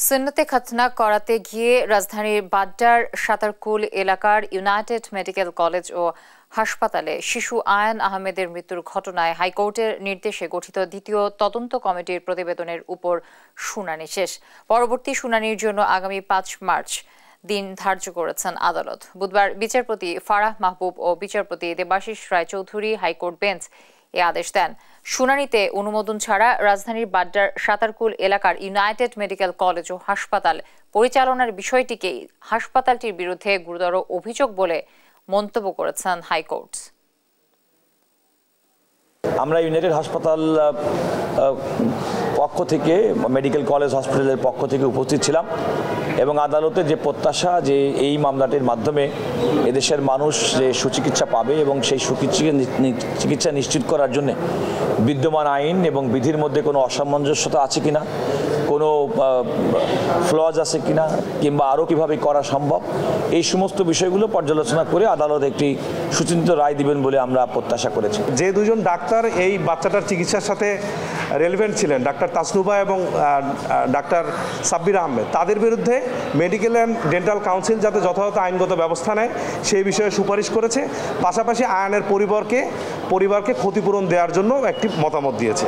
সুন্নতে খতনা করাতে গিয়ে রাজধানীর বাড্ডার সাতারকুল এলাকার ইউনাইটেড মেডিকেল কলেজ ও হাসপাতালে শিশু আয়ান আহমেদের মৃত্যুর ঘটনায় হাইকোর্টের নির্দেশে গঠিত দ্বিতীয় তদন্ত কমিটির প্রতিবেদনের উপর শুনানি শেষ। পরবর্তী শুনানির জন্য আগামী ৫ মার্চ দিন ধার্য করেছেন আদালত। বুধবার বিচারপতি ফারাহ মাহবুব ও বিচারপতি দেবাশিস রায়চৌধুরী হাইকোর্ট বেঞ্চ এ আদেশ দেন। শুনানিতে অনুমোদন ছাড়া রাজধানীর বাড্ডার সাতারকুল এলাকার ইউনাইটেড মেডিকেল কলেজ ও হাসপাতাল পরিচালনার বিষয়টিকেই হাসপাতালটির বিরুদ্ধে গুরুতর অভিযোগ বলে মন্তব্য করেছেন হাইকোর্ট। আমরা ইউনাইটেড হাসপাতাল পক্ষ থেকে মেডিকেল কলেজ হসপিটালের পক্ষ থেকে উপস্থিত ছিলাম এবং আদালতের যে প্রত্যাশা যে এই মামলাটির মাধ্যমে এদেশের মানুষ যে সুচিকিৎসা পাবে এবং সেই চিকিৎসা নিশ্চিত করার জন্য বিদ্যমান আইন এবং বিধির মধ্যে কোনো অসামঞ্জস্যতা আছে কিনা, কোনো ফ্লজ আছে কিনা, কিংবা আরও কীভাবে করা সম্ভব, এই সমস্ত বিষয়গুলো পর্যালোচনা করে আদালত একটি সুচিন্তিত রায় দিবেন বলে আমরা প্রত্যাশা করেছি। যে দুজন ডাক্তার এই বাচ্চাটার চিকিৎসার সাথে রেলিভেন্ট ছিলেন, ডাক্তার তাসনুবা এবং ডাক্তার সাব্বির আহমেদ, তাদের বিরুদ্ধে মেডিকেল অ্যান্ড ডেন্টাল কাউন্সিল যাতে যথাযথ আইনগত ব্যবস্থা নেয় সেই বিষয়ে সুপারিশ করেছে। পাশাপাশি আয়ানের পরিবারকে ক্ষতিপূরণ দেওয়ার জন্য একটি মতামত দিয়েছে।